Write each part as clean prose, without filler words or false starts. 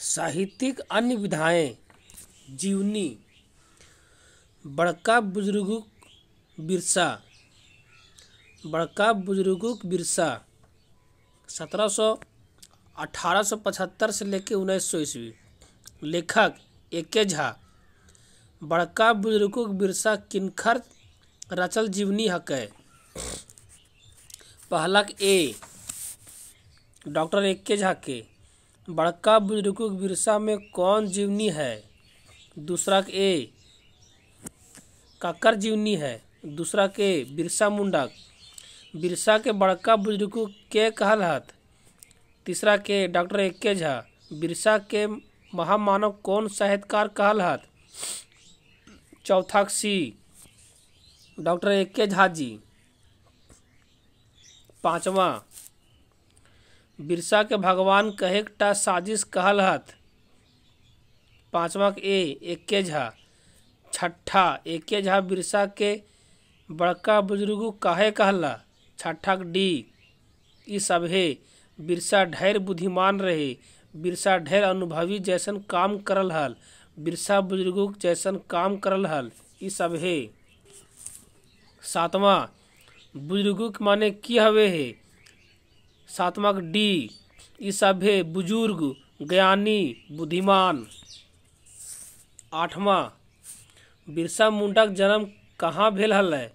साहित्यिक अन्य विधाएँ जीवनी बड़का बुजुर्गक बिरसा 1875 से लेकर 1900 ईस्वी। लेखक एके झा। बड़का बुजुर्गक बिरसा किनकर रचल जीवनी हकै। पहलक ए डॉक्टर एके झा के बड़का बुजुर्गक बिरसा में कौन जीवनी है। दूसरा के ए ककर जीवनी है। दूसरा के बिरसा मुंडा। बिरसा के बड़का बुजुर्ग के कहल हत। तीसरा के डॉक्टर एके झा बिरसा के महामानव कौन साहित्यकार कहल हत। चौथा सी डॉक्टर एके झा जी। पांचवा बिरसा के भगवान कहे टा साजिश कहल हत। पांचवा ए एके झा। छठा एके झा बिरसा के बड़का बुजुर्ग काहे कहला। छठा डी ई सभे बिरसा ढेर बुद्धिमान रहे। बिरसा ढेर अनुभवी जैसन काम करल हल। बिरसा बुजुर्ग जैसन काम करल हल। ई सभे। सातवां बुजुर्ग माने की हवे है। सातवां डी ई सभे बुजुर्ग ज्ञानी बुद्धिमान। आठवां बिरसा मुंडा के जन्म कहाँ भेल हलै।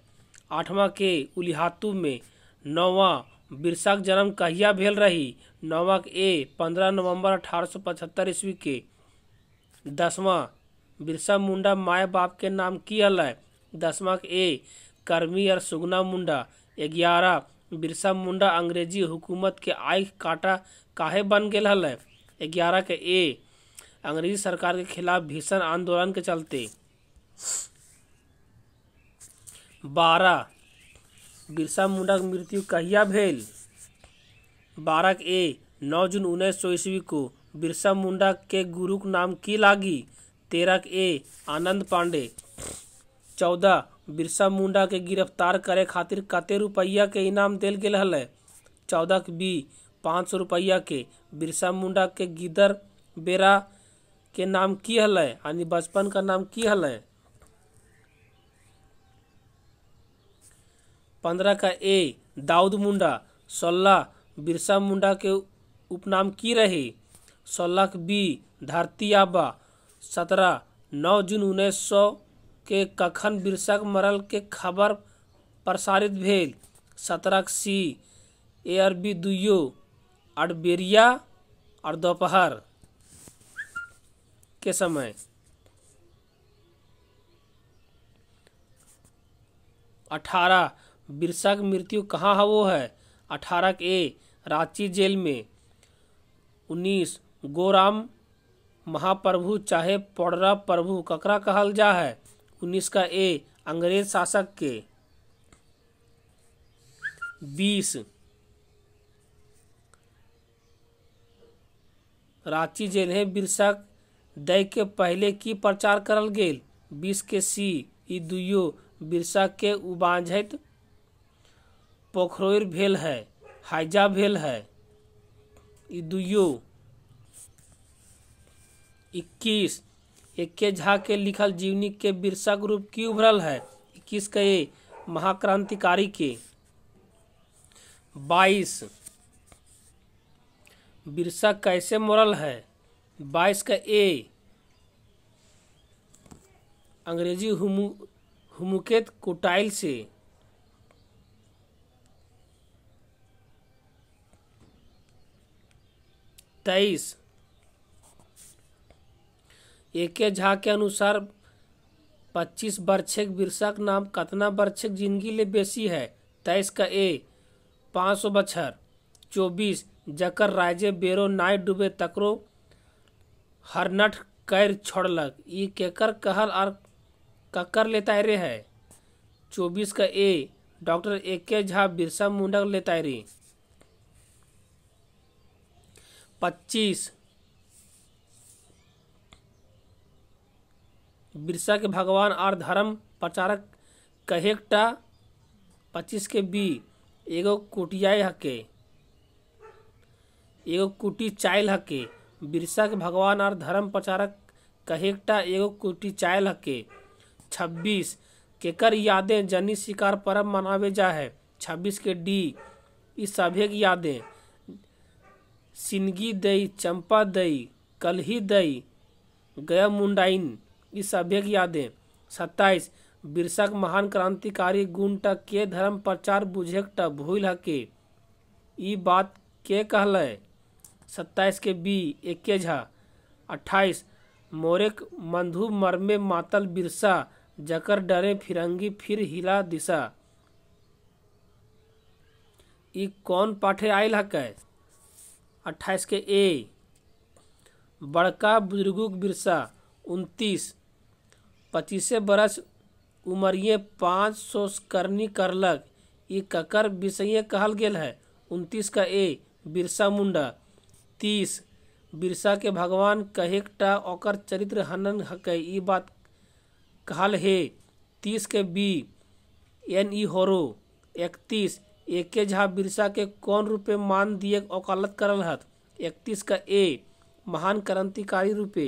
आठवां के उलिहातू में। नौवां बिरसा के जन्म कहिया भेल रही। नौवां ए 15 नवंबर 1875 ईस्वी के। 10वां बिरसा मुंडा माए बाप के नाम की हलै। 10वां ए कर्मी और सुगना मुंडा। 11 बिरसा मुंडा अंग्रेजी हुकूमत के आँख काटा काहे बन गेल हलै। 11 के ए अंग्रेजी सरकार के खिलाफ भीषण आंदोलन के चलते। 12 बिरसा मुंडा की मृत्यु कहिया भेल। 12 ए 9 जून 1900 ईस्वी को। बिरसा मुंडा के गुरु के नाम की लागी। 13 ए आनंद पांडे। 14 बिरसा मुंडा के गिरफ्तार करे खातिर कते रुपया के इनाम देल गेल हलै। 14 बी 500 रुपया के। बिरसा मुंडा के गिदर बेरा के नाम की हलै यानी बचपन का नाम की हलै। 15 का ए दाऊद मुंडा। 16 बिरसा मुंडा के उपनाम की रहे। 16 बी धरती आबा। 17 9 जून 1900 के कखन बिरसा के मरल के खबर प्रसारित भेल। 17 सी ए अरबी दुइयो अड़बेरिया और दोपहर के समय। 18 बिरसा की मृत्यु कहाँ हवो है। 18 ए रांची जेल में। 19 गोराम महाप्रभु चाहे पौड़रा प्रभु ककरा कहल जा है। 19 का ए अंग्रेज शासक के। 20 रांची जेल है बिरसा दय के पहले की प्रचार करल गेल। 20 के सी ई दुइयो बिरसा के उबाझैत पोखरोर भेल है हैजा भेल है। ई दुइयो। 21 एके झा के लिखल जीवनी के बिरसा के रूप की उभरल है। 21 का ए महाक्रांतिकारी के। 22 बिरसा कैसे मरल है। 22 का ए अंग्रेजी हुमुकेत कुटाइल से। 23 एके झा के अनुसार 25 बरछक बिरसा के नाम कतना बरछक जिंदगी ले बेसी है। 23 का ए 500 बछर। 24 जकर राजे बेरो नाय डूबे तकरो हरनठ कैर छोड़लक। ई केकर कहल और ककर लेतायरे है। 24 का ए डॉक्टर एके झा बिरसा मुंडा लेतायरे। 25 बिरसा के भगवान और धर्म प्रचारक कहेकटा। 25 के बी एगो कुटिया हके। एगो कुटी चाइल हके। बिरसा के भगवान और धर्म प्रचारक कहेकटा एगो कुटी चायल हके। 26 केकर यादें जनी शिकार परब मनावे जा है। 26 के डी इस सभे की यादें सिनगी दई, चंपा दई, कलही दई, गया मुंडाइन इस सभे की यादें। 27 बिरसा के महान क्रांतिकारी गुण तक के धर्म प्रचार बुझेक भूल हके ई बात के कहलय। 27 के बी एके झा। 28 मोरेक मंधु मरमे मातल बिरसा जकर डरे फिरंगी फिर हिला दिशा ई कौन पाठे आयल हकै। 28 के ए बड़का बुजुर्गुक बिरसा। 29 25 बरस उमरिए 500 करनी करलक ई ककर विषय कहल गेल है। 29 का ए बिरसा मुंडा। 30 बिरसा के भगवान कहेकटा ओकर चरित्र हनन हकै ई बात कहल हे। 30 के बी एन ई होरो। 31 एके झा बिरसा के कौन रूपे मान दिए वकालत करल हत। 31 का ए महान क्रांतिकारी रूपे।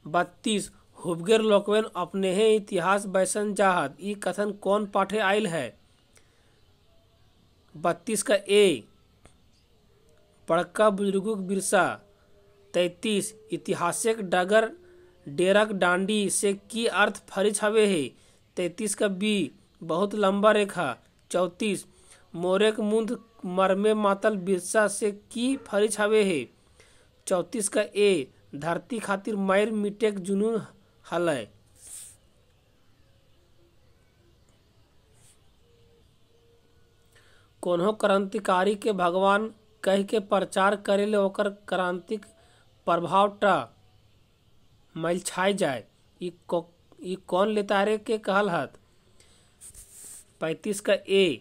32 हुबगेर लोकवेन अपने ही इतिहास बैसन जाहत ई कथन कौन पाठे आयल है। 32 का ए बड़का बुजुर्गुक बिरसा। 33 इतिहासिक डगर डेरक डांडी से की अर्थ फरिज हवे है। 33 का बी बहुत लंबा रेखा। 34 मोरेक मुंद मरमे मातल बिरसा से की फरिज हवे है। 34 का ए धरती खातिर मैर मिटेक जुनून हलय। कोनो क्रांतिकारी के भगवान कह के प्रचार करेले ओकर क्रांतिक प्रभाव टा मैल छाय जाए ई कौन लेतारे के कहल हत। 35 का ए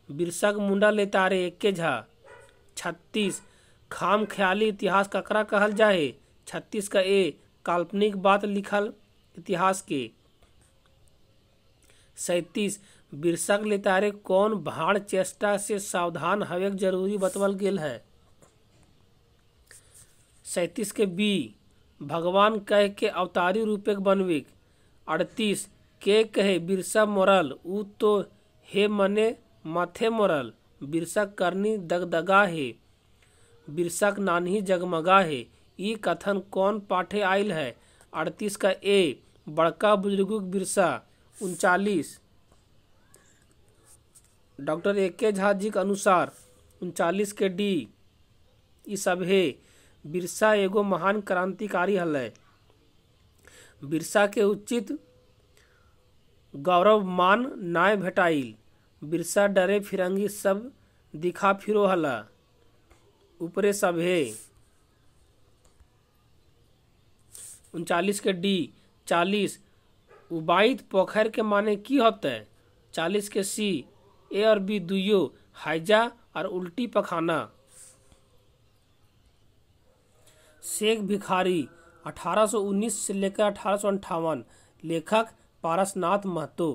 बिरसा के मुंडा लेतारे एके झा। 36 खाम ख्याली इतिहास ककरा कहल जाए। 36 का ए काल्पनिक बात लिखल इतिहास के। 37 बिरसा के लेतारे कौन भाड़ चेष्टा से सावधान हवे जरूरी बतवल गेल है। 37 के बी भगवान कह के अवतारी रूपे बनविक। 38 के कहे बिरसा मोरल ऊ तो हे मने माथे मोरल बिरसा करनी दगदगा है बिरसा नानी जगमगा है ई कथन कौन पाठे आयल है। 38 का ए बड़का बुजुर्गुक बिरसा। 39 डॉक्टर एके झा जी के अनुसार। 39 के डी ई सभे बिरसा एगो महान क्रांतिकारी हलय। बिरसा के उचित गौरव मान नाय भेटाइल। बिरसा डरे फिरंगी सब दिखा फिरो हला ऊपरे सभे। 39 के डी 40 उबाइत पोखर के माने की होते। 40 के सी ए और बी दुयो हैजा और उल्टी पखाना। शेख भिखारी 1819 से लेकर 1858 लेखक पारसनाथ महतो।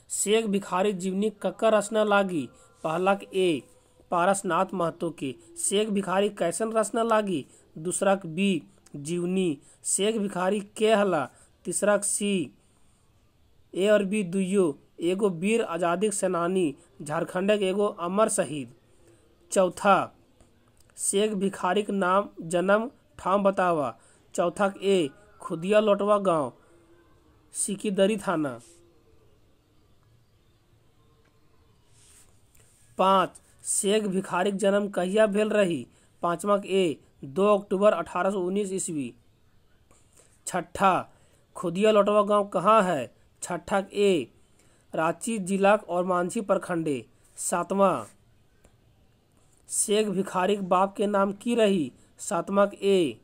शेख भिखारी जीवनी कक्कर रचना लागी। पहला ए पारसनाथ महतो के शेख भिखारी कैसन रचना लागी। दूसरा बी जीवनी शेख भिखारी के हला। तीसरा सी ए और बी दुयो एगो वीर आजादी सेनानी झारखंड के एगो अमर शहीद। चौथा शेख भिखारी के नाम जन्म ठाम बतावा। चौथा ए खुदिया लोटवा गांव सिकीदरी थाना। 5 शेख भिखारी जन्म कहिया भेल रही। 5वां ए 2 अक्टूबर 1819 ईस्वी। 6ठा खुदिया लोटवा गांव कहाँ है। 6ठा ए रांची जिला और मांझी प्रखंडे। 7वां शेख भिखारी के बाप के नाम की रही। 7वां ए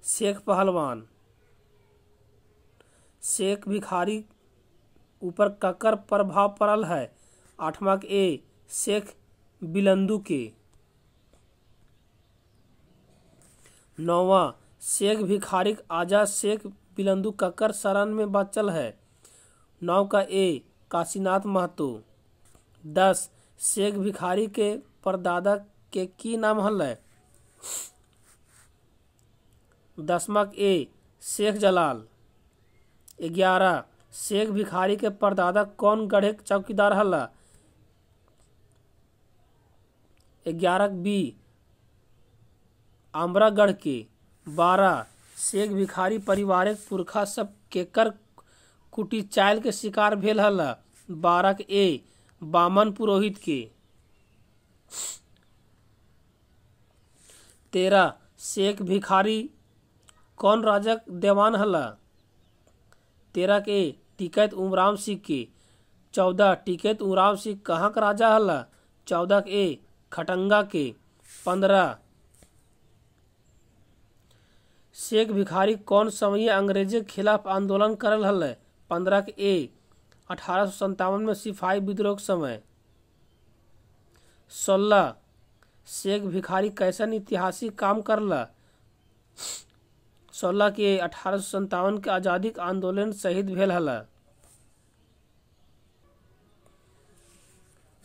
शेख पहलवान। शेख भिखारी ऊपर ककर प्रभाव पड़ल है। 8वां ए शेख बिलंदू के। 9वां शेख भिखारी आजा शेख बिलंदू ककर शरण में बचल है। 9 का ए काशीनाथ महतो। 10 शेख भिखारी के परदादा के की नाम हल? 10वां ए शेख जलाल। 11 शेख भिखारी के परदादा कौन गढ़े चौकीदार हल? 11 बी आमरागढ़ के। 12 शेख भिखारी परिवार पुरखा सब केकर कुटी चायल के शिकार भेल हल? 12 ए बामन पुरोहित के। 13 शेख भिखारी कौन राजक देवान हल? 13 के टिकैत उमराव सिंह के। 14 टिकैत उमराव सिंह कहाँ का राजा हल? 14 ए खटंगा के। 15 शेख भिखारी कौन समय अंग्रेज के खिलाफ आंदोलन करल हल? 15 के ए 1857 में सिपाही विद्रोह के समय। 16 शेख भिखारी कैसन ऐतिहासिक काम करला? 16 के 1857 के आजादी के आंदोलन शहीद भेल हल।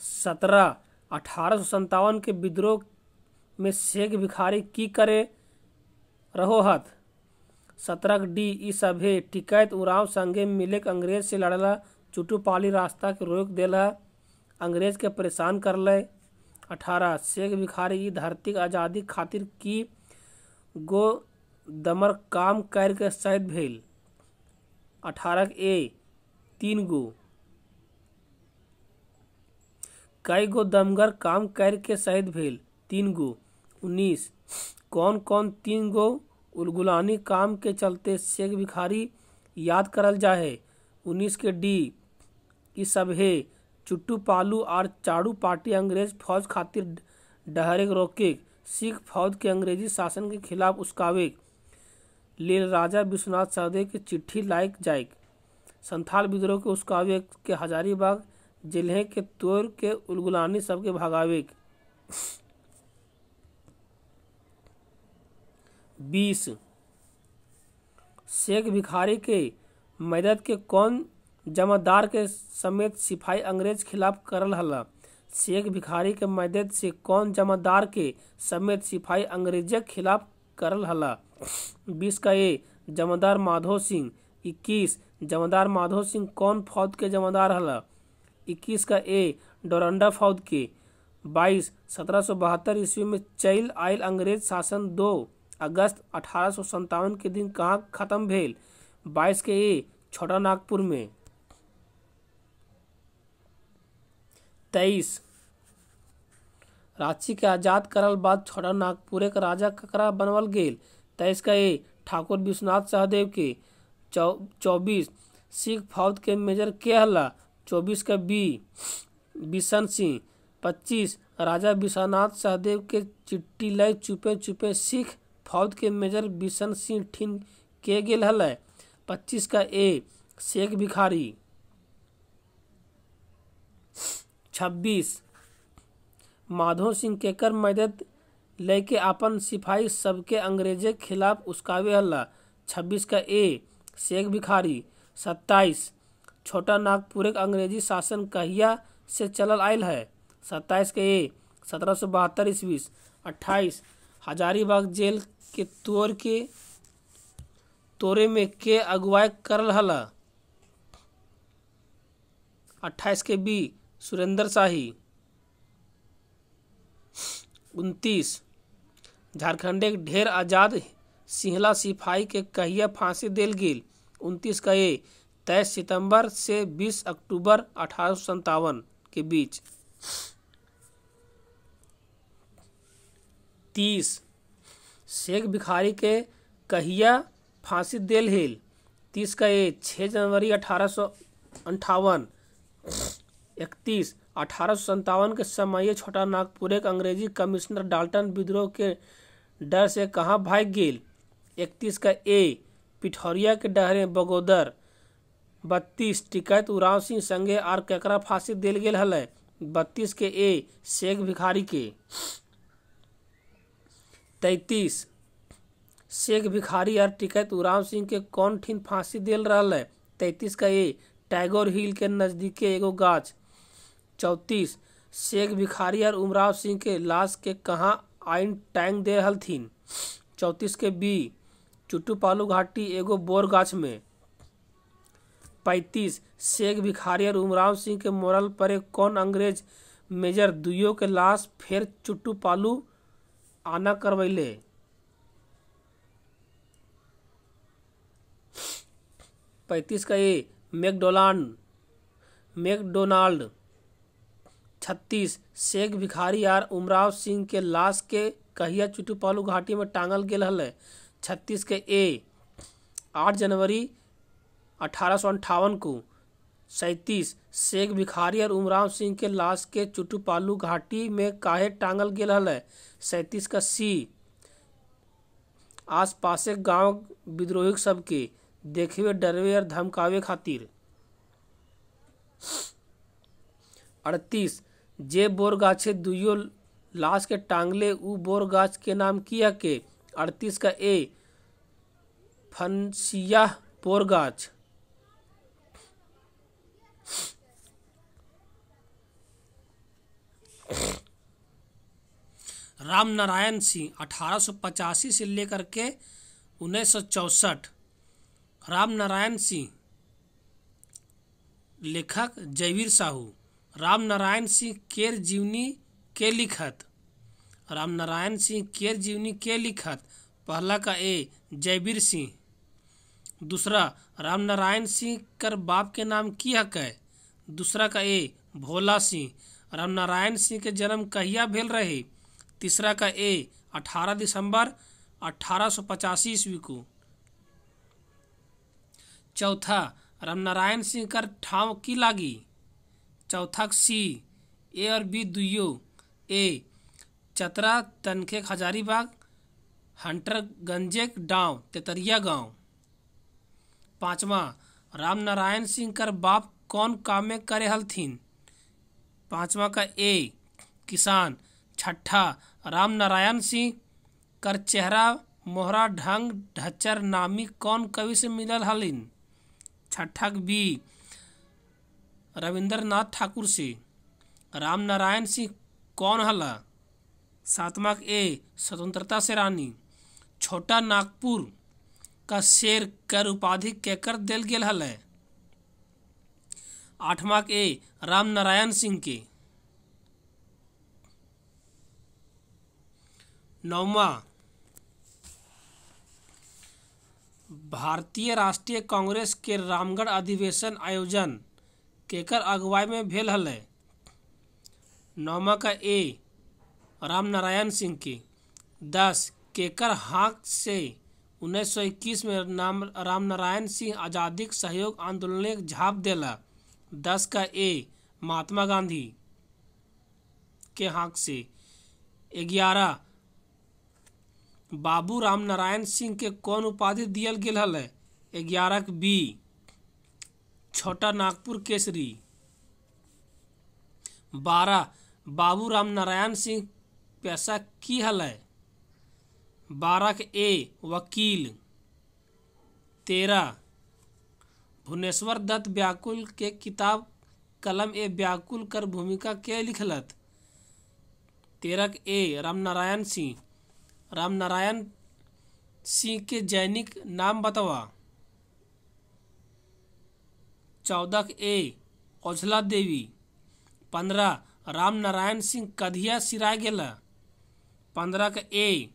17 1857 के विद्रोह में शेख भिखारी की करे रहो हथ? 17 डी ई सभे टिकैत उराव संगे मिले के अंग्रेज से लड़ला, चुटुपाली रास्ता के रोक देला, अंग्रेज के परेशान करले। 18 शेख भिखारी ई धरती के आजादी खातिर की गो दमर काम कर के शहीद भेल? 18 ए 3 गो। कई गो दमगर काम कर के शहीद भेल? 3 गो। 19 कौन कौन 3 गो उलगुलानी काम के चलते शेख भिखारी याद करल जाहे? 19 के डी ई सभे चुट्टू पालू और चाड़ू पार्टी अंग्रेज फौज खातिर डहरे रोके, सिख फौज के अंग्रेजी शासन के खिलाफ उस्कावे लेल राजा विश्वनाथ सहदेव के चिट्ठी लाइक जाए, संथाल विद्रोह के उस्कावे के हजारीबाग जिले के तोड़ के उलगुलानी सबके भगावे। 20 शेख भिखारी के मदद के कौन जमादार के समेत सिपाही अंग्रेज खिलाफ करल हल? शेख भिखारी के मदद से कौन जमादार के समेत सिपाही अंग्रेज के खिलाफ करल हल? 20 का ए जमादार माधो सिंह। 21 जमादार माधो सिंह कौन फौज के जमादार हल? 21 का ए डोरंडा फौज के। 22 1772 ईस्वी में चल आयल अंग्रेज शासन 2 अगस्त 1857 के दिन कहाँ खत्म भेल? 22 के ए छोटा नागपुर में। 23 रांची के आजाद करल बाद छोटा नागपुर के राजा ककरा बनवल गेल? 23 का ए ठाकुर विश्वनाथ सहदेव के। 24 सिख फौज के मेजर के हल्ला? 24 का बी बिशन सिंह। 25 राजा विश्वनाथ सहदेव के चिट्ठी लय चुपे चुपे सिख फौज के मेजर बिशन सिंह ठीन के गेल हल? 25 का ए शेख भिखारी। 26 माधो सिंह केकर मदद लेके अपन सिपाही सबके अंग्रेज के खिलाफ उस्कावे हल्ला? 26 का ए शेख भिखारी। 27 छोटा नागपुर के अंग्रेजी शासन कहिया से चलल आयल है? 27 के ए 1772 ईस्वी। 28 हजारीबाग जेल के तोरे में के अगुवाई करल हल? 28 के बी सुरेंद्र शाही। 29 झारखंड के ढेर आजाद सिंहला सिपाही के कहिया फांसी देल गेल? 29 का ए 23 सितंबर से 20 अक्टूबर 1857 के बीच। 30 शेख भिखारी के कहिया फांसी देल हेल? 30 का ए 6 जनवरी 1858। 31 1857 के समय छोटा नागपुर के अंग्रेजी कमिश्नर डाल्टन विद्रोह के डर से कहाँ भाग गेल? 31 का ए पिठौरिया के डहरे बगोदर। 32 टिकैत उराव सिंह संगे आर केकरा फांसी देल गेल हल? 32 के ए शेख भिखारी के। 33 शेख भिखारी और टिकैत उराव सिंह के कौन ठीन फांसी देल रहल है? 33 का ए टैगोर हिल के नजदीके एगो गाछ। 34 शेख भिखारी और उमराव सिंह के लाश के कहाँ आइन टांग दे हलथिन। 34 के बी चुट्टू घाटी एगो बोर गाछ में। 35 शेख भिखारी और उमराव सिंह के मोरल पर कौन अंग्रेज मेजर दुइयो के लाश फेर चुट्टू आना करवैले। 35 का ए मैकडोनाल्ड। 36 शेख भिखारी और उमराव सिंह के लाश के कहिया चुट्टू घाटी में टांगल गेल हल। 36 के ए 8 जनवरी 1858 को। 37 शेख भिखारी और उमराव सिंह के लाश के चुट्टू घाटी में काहे टांगल गेल हल। 37 का सी आस पासे गांव विद्रोही सबके देखे डरवे और धमकावे खातिर। 38 जे बोर गाछे दुइयो लाश के टांगले उ बोर गाछ के नाम किया के। 38 का ए फनसिया बोर गाछ। राम नारायण सिंह 1885 से लेकर के 1964। राम नारायण सिंह लेखक जयवीर साहू। राम नारायण सिंह केर जीवनी के लिखत। राम नारायण सिंह केर जीवनी के लिखत। पहला का ए जयवीर सिंह। दूसरा राम नारायण सिंह कर बाप के नाम की है। दूसरा का ए भोला सिंह। राम नारायण सिंह के जन्म कहिया भेल रहे। तीसरा का ए 18 दिसंबर 1885 ईस्वी को। चौथा राम नारायण सिंह कर ठाव की लागी। चौथा सी ए और बी दुइयो। ए चतरा तनखे हजारीबाग हंटर गंजे डांव तेतरिया गांव। पांचवा राम नारायण सिंह कर बाप कौन काम में करे हलथिन। पांचवा का ए किसान। छठा राम नारायण सिंह कर चेहरा मोहरा ढंग ढच्चर नामी कौन कवि से मिलल हलिन। छठा बी रविंद्रनाथ ठाकुर से। राम नारायण सिंह कौन हला। सातवां ए स्वतंत्रता सेनानी। छोटा नागपुर का शेर कर उपाधि केकर देल गेल हल। आठवां ए राम नारायण सिंह के। नौवां भारतीय राष्ट्रीय कांग्रेस के रामगढ़ अधिवेशन आयोजन केकर अगुवाई में भेल हल। नौवां का ए राम नारायण सिंह के। 10 केकर हाथ से 1921 में राम नारायण सिंह आजादी सहयोग आंदोलन झाप देला। 10 का ए महात्मा गांधी के हाथ से। 11 बाबू राम नारायण सिंह के कौन उपाधि दियल गेल हल। 11 के बी छोटा नागपुर केसरी। 12 बाबू राम नारायण सिंह पेशा की हल। 12 के ए वकील। 13 भुवनेश्वर दत्त व्याकुल के किताब कलम ए व्याकुल कर भूमिका के लिखलत। 13 के ए राम नारायण सिंह। राम नारायण सिंह के जैनिक नाम बतावा। 14 के ए ओझला देवी। 15 राम नारायण सिंह कधिया सिराय गेला। 15 के ए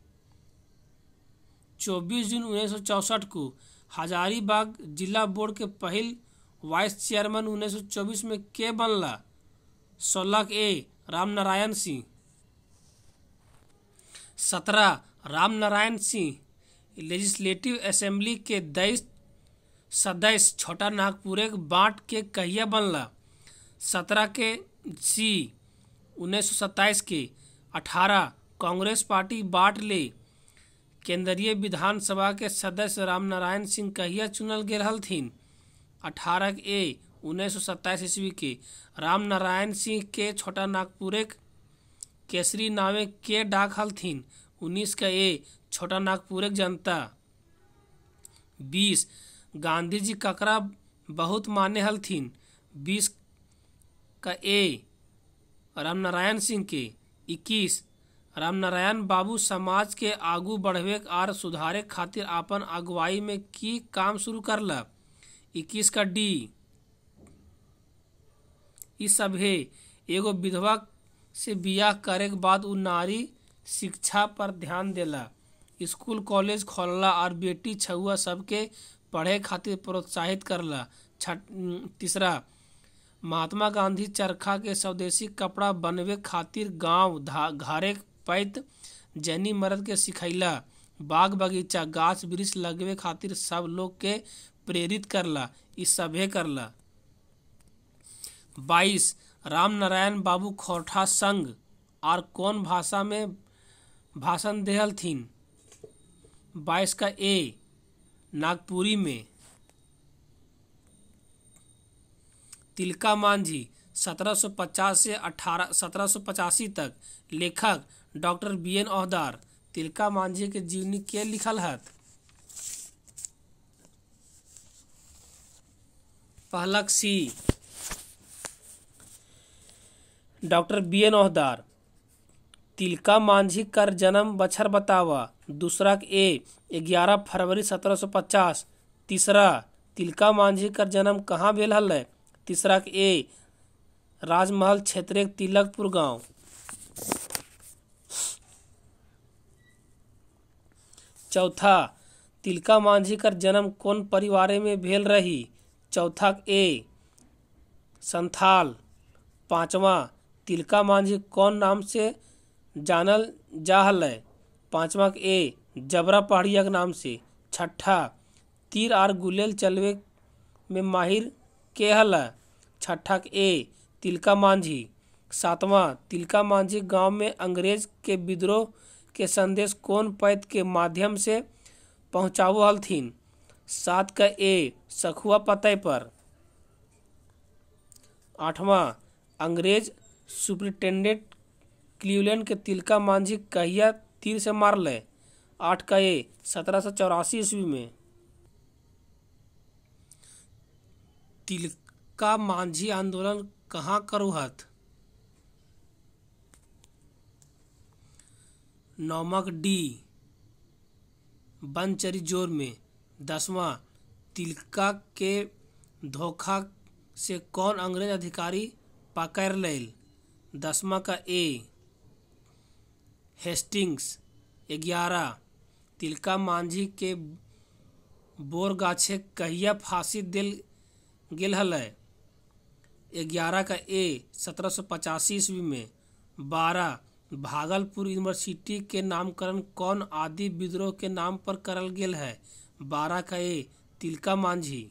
24 जून 1964 को हजारीबाग जिला बोर्ड के पहल वाइस चेयरमैन 1924 में के बनला। 16 के ए राम नारायण सिंह। 17 राम नारायण सिंह लेजिस्लेटिव असेंबली के 23 सदस्य छोटा नागपुर बांट के कहिया बनला। 17 के सी 1927 के। 18 कांग्रेस पार्टी बांट ले। केंद्रीय विधानसभा के सदस्य राम नारायण सिंह कहिया चुनल गेल हलथिन। 18 के ए 1927 ईस्वी के। राम नारायण सिंह के छोटा नागपुर केसरी नावे के डाक हलथिन। 19 का ए छोटा नागपुर जनता। 20 गांधी जी ककरा बहुत माने हलथिन। 20 का ए रामनारायण सिंह के। 21 रामनारायण बाबू समाज के आगू बढ़वे आर सुधारे खातिर आपन अगुवाई में की काम शुरू करला। 21 का डी। ई सभे एगो विधवा से बियाह करे के बाद उ नारी शिक्षा पर ध्यान देला, स्कूल कॉलेज खोलला और बेटी छुआ सबके पढ़े खातिर प्रोत्साहित करला। 3 महात्मा गांधी चरखा के स्वदेशी कपड़ा बनवे खातिर गांव घरे पैत जैनी मर्द के सिखैला। बाग बगीचा गाछ वृक्ष लगवे खातिर सब लोग के प्रेरित करला। ई सभे करला। 22 रामनारायण बाबू खोरठा संघ और कौन भाषा में भाषण दे हलथिन। 22 का ए नागपुरी में। तिलका मांझी 1750 से 1785 तक। लेखक डॉक्टर BN ओहदार। तिलका मांझी के जीवनी के लिखल हत। पहलक सी डॉक्टर BN ओहदार। तिलका मांझी कर जन्म बछर बतावा। दूसरा ए 11 फरवरी 1750। तीसरा तिलका मांझी कर जन्म कहाँ भेल हलै। तीसरा ए राजमहल क्षेत्र तिलकपुर गांव। चौथा तिलका मांझी कर जन्म कौन परिवार में भेल रही। चौथा ए संथाल। 5वां तिलका मांझी कौन नाम से जानल जा हलै। 5वां ए जबरा पहाड़िया के नाम से। 6ठा तीर आर गुलेल चलवे में माहिर के हलै। 6ठा ए तिलका मांझी। 7वां तिलका मांझी गांव में अंग्रेज के विद्रोह के संदेश कौन पैत के माध्यम से पहुंचावो हलथिन। 7 का ए सखुआ पतय पर। 8वां अंग्रेज सुप्रिटेंडेंट क्लीवलैंड के तिलका मांझी कहिया तीर से मारले। 8 का ए 1784 ईस्वी में। तिलका मांझी आंदोलन कहाँ करो हत। नमक डी बनचरी जोर में। 10वां तिलका के धोखा से कौन अंग्रेज अधिकारी पकड़ लेल। 10वां का ए हेस्टिंग्स। 11 तिलका मांझी के बोर गाछे कहिया फांसी देल गेल हलै। 11 का ए 1785 ईस्वी में। 12 भागलपुर यूनिवर्सिटी के नामकरण कौन आदि विद्रोह के नाम पर करल गेल है। 12 का ए तिलका मांझी।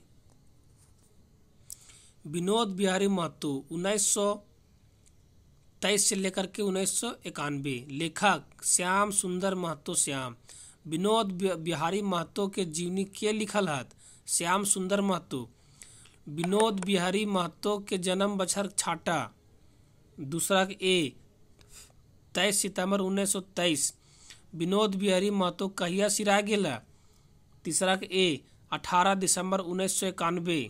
विनोद बिहारी महतो 1923 से लेकर के 1991। लेखक श्याम सुंदर महतो श्याम। विनोद बिहारी महतो के जीवनी के लिखल हत। श्याम सुंदर महतो। विनोद बिहारी महतो के जन्म बछर छाटा। दूसरा ए 23 सितंबर 1923। विनोद बिहारी महतो कहिया सिरा गेला। तीसरा ए 18 दिसंबर 1991।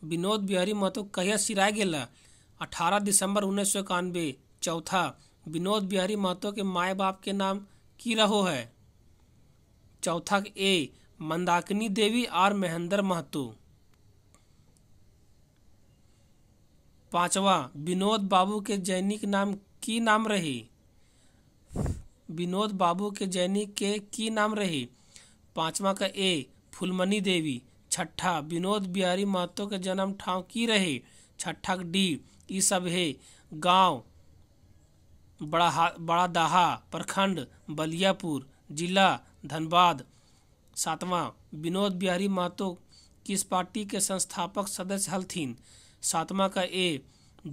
विनोद बिहारी महतो कहिया सिरा गेला। 18 दिसंबर 1991। चौथा विनोद बिहारी महतो के माए बाप के नाम की रहो है। चौथा ए मंदाकिनी देवी और महेंद्र महतो। 5वां विनोद बाबू के जैनिक नाम की नाम रही। विनोद बाबू के जैनिक के की नाम रही। 5वां का ए फूलमणि देवी। 6ठा विनोद बिहारी महतो के जन्म ठाव की रहे। 6ठा डी ई सब है गांव बड़ा दाहा प्रखंड बलियापुर जिला धनबाद। 7वां विनोद बिहारी महतो किस पार्टी के संस्थापक सदस्य हलथिन। 7वां का ए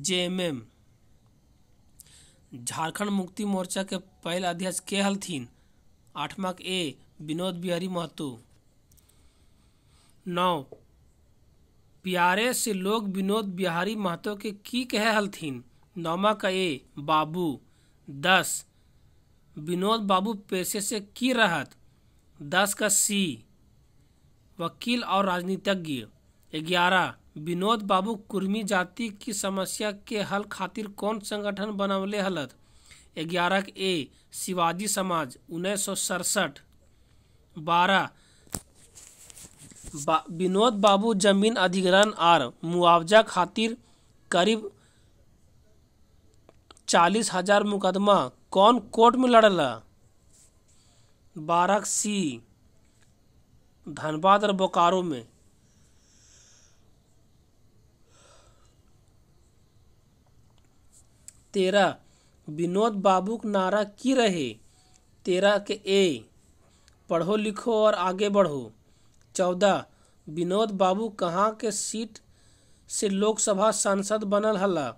JMM झारखंड मुक्ति मोर्चा के पहले अध्यक्ष के हलथिन। 8वां का ए विनोद बिहारी महतो। 9 प्यारे से लोग विनोद बिहारी महतो के की कहे हलथिन। 9वां का ए बाबू। 10 विनोद बाबू पेशे से की रहत। 10 का सी वकील और राजनीतिज्ञ। 11 विनोद बाबू कुर्मी जाति की समस्या के हल खातिर कौन संगठन बनवले हलत। 11 ए शिवाजी समाज 1967। 12 विनोद बाबू जमीन अधिग्रहण और मुआवजा खातिर करीब 40,000 मुकदमा कौन कोर्ट में लड़ला। 12 सी धनबाद और बोकारो में। 13 विनोद बाबू का नारा की रहे। 13 के ए पढ़ो लिखो और आगे बढ़ो। 14 विनोद बाबू कहाँ के सीट से लोकसभा सांसद बनल हला।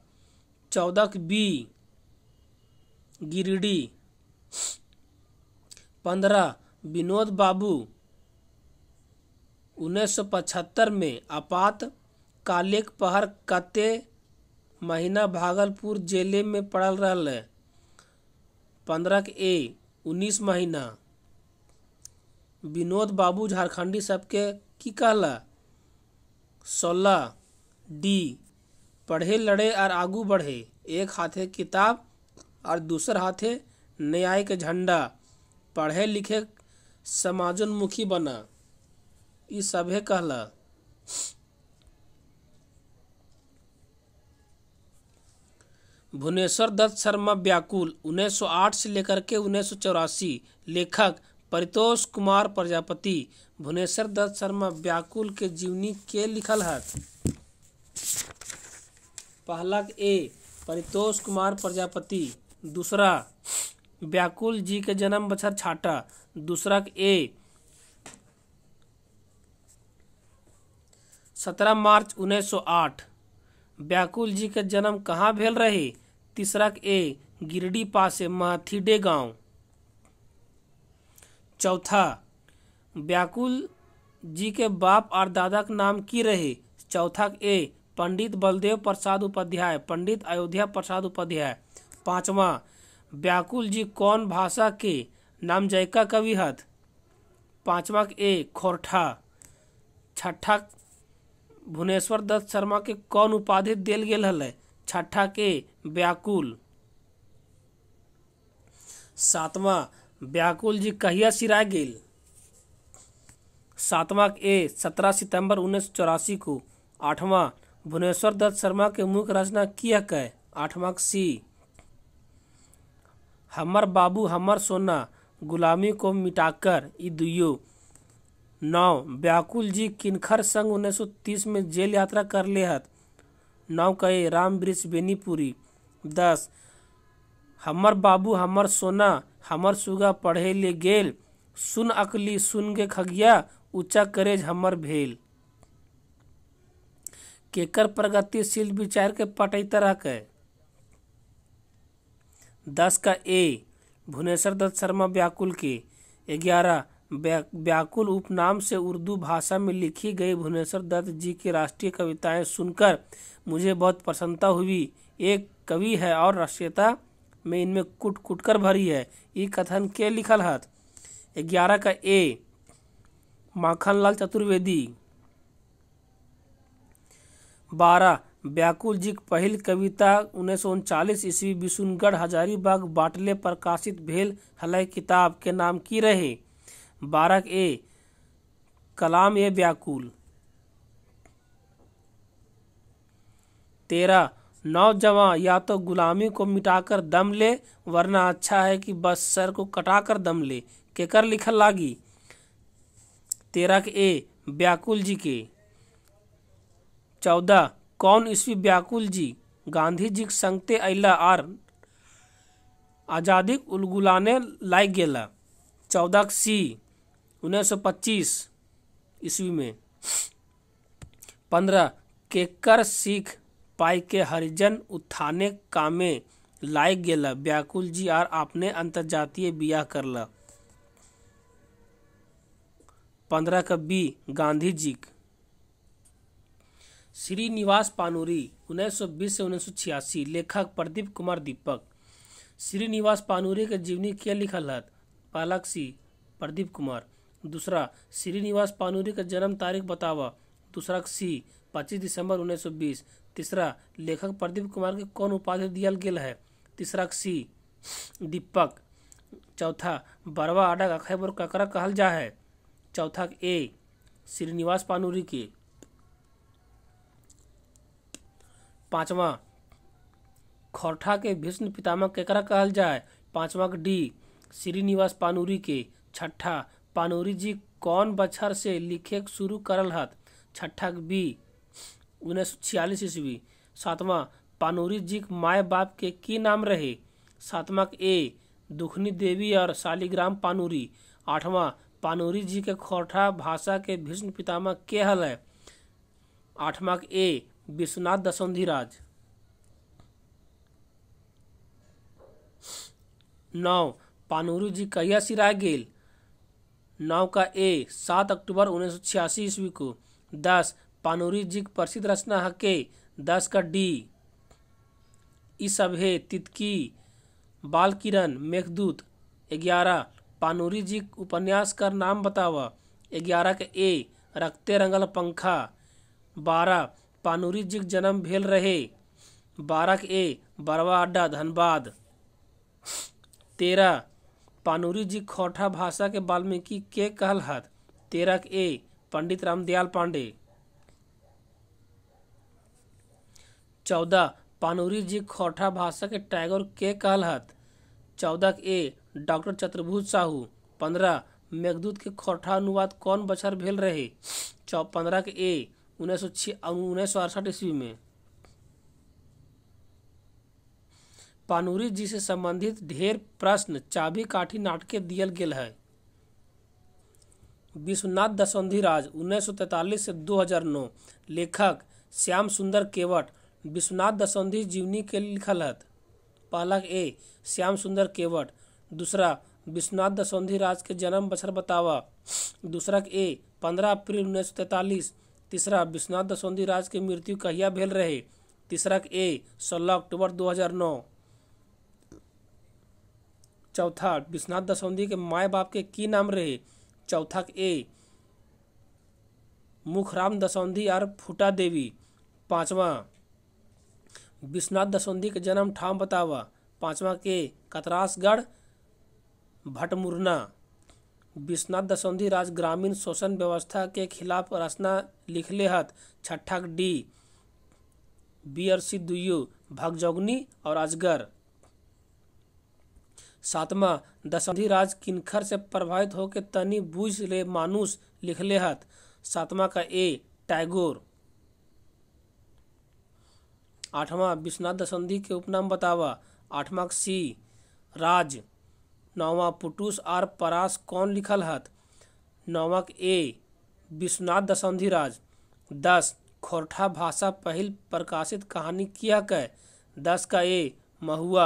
14 के बी गिरिडीह। 15 विनोद बाबू 1975 में आपातकालिक पहर कते महीना भागलपुर जेले में पड़ल रहले। 15 के ए 19 महीना। विनोद बाबू झारखंडी सबके की कहला। 16 डी पढ़े लड़े और आगू बढ़े, एक हाथे किताब और दूसर हाथे न्याय के झंडा, पढ़े लिखे समाजोन्मुखी बना, ई सभे कहला। भुवनेश्वर दत्त शर्मा व्याकुल 1908 से लेकर के 1984। लेखक परितोष कुमार प्रजापति। भुवनेश्वर दत्त शर्मा व्याकुल के जीवनी के लिखल है। पहला ए परितोष कुमार प्रजापति। दूसरा व्याकुल जी के जन्म बछर छाटा। दूसरा ए 17 मार्च 1908। व्याकुल जी के जन्म कहाँ भेल रहे। तीसरा ए गिरडी पासे महथीडे गांव। चौथा व्याकुल जी के बाप और दादा का नाम की रहे। चौथा ए पंडित बलदेव प्रसाद उपाध्याय, पंडित अयोध्या प्रसाद उपाध्याय। पांचवा व्याकुल जी कौन भाषा के नामजयका कवि हत। पांचवा ए खोरठा। छठा भुवनेश्वर दत्त शर्मा के कौन उपाधि देल गेल हलै। छठा के व्याकुल। सातवां व्याकुल जी कहिया सिराय गेल। सातवां ए 17 सितंबर 1984 को। आठवां भुवनेश्वर दत्त शर्मा के मुख्य रचना की है। आठवां सी हमर बाबू हमर सोना, गुलामी को मिटाकर, ई दुइयो। 9 व्याकुल जी किनखर संग 1930 में जेल यात्रा कर ले हत। 9 कहे राम वृक्ष बेनीपुरी। 10 हमर बाबू हमर सोना, हमर सुगा पढ़े ले गेल, सुन अकली सुन के खगिया, ऊंचा करेज हमर भेल। केकर प्रगतिशील विचार के पटैता रह के। 10 का ए भुवनेश्वर दत्त शर्मा व्याकुल के। 11 व्याकुल उपनाम से उर्दू भाषा में लिखी गई भुवनेश्वर दत्त जी की राष्ट्रीय कविताएं सुनकर मुझे बहुत प्रसन्नता हुई। एक कवि है और रचयिता में इनमें कुट कुट कर भरी है। ये कथन के लिखल हत। 11 का ए माखनलाल चतुर्वेदी। 12 व्याकुल जी की पहल कविता 1939 ईस्वी बिशुनगढ़ हजारीबाग बाटले प्रकाशित भेल हलै किताब के नाम की रहे। 12 ए कलाम ए व्याकुल। 13 नौजवान या तो गुलामी को मिटाकर दम ले, वरना अच्छा है कि बस सर को कटाकर दम ले, केकर लिखल लागी। 13 ए व्याकुल जी के। 14 कौन ईस्वी व्याकुल जी गांधी जी के संगते अइला और आजादी उलगुलाने लाग गेला। 14 सी 1925 ईस्वी में। 15 केकर सीख पाई के हरिजन उत्थाने कामे लाग गेला व्याकुल जी और आपने अंतर्जातीय बियाह करला। 15 का बी गांधी जी। श्रीनिवास पानूरी 1920 से 1986। लेखक प्रदीप कुमार दीपक। श्रीनिवास पानूरी के जीवनी के लिखल है। पहला सी प्रदीप कुमार। दूसरा श्रीनिवास पानूरी का जन्म तारीख बतावा। दूसरा सी 25 दिसंबर 1920। तीसरा लेखक प्रदीप कुमार के कौन उपाधि दियल गेल है। तीसरा सी दीपक। चौथा बरवा आडा अखैबर ककरा कहल जा है। चौथा ए श्रीनिवास पानूरी के। पांचवा खोरठा के भीष्म पितामह केकरा कहल जाए। पांचवा डी श्रीनिवास पानूरी के। छठा पानूरी जी कौन बछर से लिखे शुरू करल हत। छठा बी 1946 ईस्वी। सातवां पानूरी जी के माय बाप के की नाम रहे। सातवां ए दुखनी देवी और शालिग्राम पानूरी। आठवां पानूरी जी के खोरठा भाषा के भीष्म पितामह के हल है। आठवां ए विश्वनाथ दसौंधी राज। 9 पानूरी जी कहिया सिराय गेल। 9 का ए 7 अक्टूबर 1986 ईस्वी को। 10 पानूरी जी की प्रसिद्ध रचना हके। 10 का डी ई सभे तितकी बाल किरण मेघदूत। 11 पानूरी जी उपन्यास का नाम बतावा। 11 के ए रखते रंगल पंखा। 12 पानूरी जी जन्म भेल रहे। 12 के ए बरवा अड्डा धनबाद। 13 पानूरी जी खोरठा भाषा के वाल्मीकि के कहल हत। 13 के ए पंडित रामदयाल पांडे। 14 पानूरी जी खोरठा भाषा के टैगोर के कहल हत। 14 के ए डॉक्टर चतुर्भुज साहू। 15 मेघदूत के खोरठा अनुवाद कौन बछर भेल रहे। 15 के ए 1968 ईस्वी में। पानूरी जी से संबंधित ढेर प्रश्न चाबी काठी नाटके दियल गेल है। विश्वनाथ दसौंधी राज 1943 से 2009। लेखक श्याम सुंदर केवट। विश्वनाथ दसौंधी जीवनी के लिखल हत। पहला ए श्याम सुंदर केवट। दूसरा विश्वनाथ दसौंधी राज के जन्म बछर बतावा। दूसरा ए 15 अप्रैल 1943। तीसरा विश्वनाथ दसौंधी राज के मृत्यु कहिया भेल रहे। तीसरा ए 16 अक्टूबर 2009। चौथा विश्वनाथ दसौंधी के माय बाप के की नाम रहे। चौथा ए मुखराम दसौंधी और फूटा देवी। पांचवा विश्वनाथ दसौंधी के जन्म ठाम बतावा। पांचवा के कतरासगढ़ भटमुरना। विश्वनाथ दसौंधी राज ग्रामीण शोषण व्यवस्था के खिलाफ रचना लिखले हत। छठा डी बी और सी दुइयो भगजौगनी और अजगर। सातवां दसौंधी राज किनखर से प्रभावित होकर तनी बूझ ले मानुष लिखले हत। सातवां का ए टैगोर। आठवां विश्वनाथ दसौंधी के उपनाम बतावा। आठवां सी राज। नौवां पुटूस और परास कौन लिखल हत। नौवां ए विश्वनाथ दसौंधी राज। 10 खोरठा भाषा पहिल प्रकाशित कहानी किया कै। 10 का ए महुआ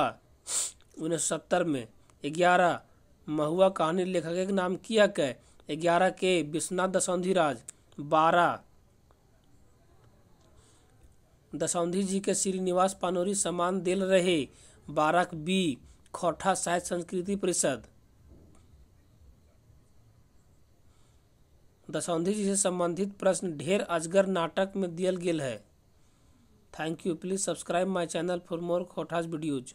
1970 में। 11 महुआ कहानी लेखक के नाम किया कै। 11 के विश्वनाथ दसौंधी राज। 12 दसौंधी जी के श्रीनिवास पानूरी सम्मान देल रहे। 12 बी खोरठा साहित्य संस्कृति परिषद। दसौंधी जी से संबंधित प्रश्न ढेर अजगर नाटक में दियल गेल है। Thank you. Please subscribe my channel for more खोरठास वीडियोज।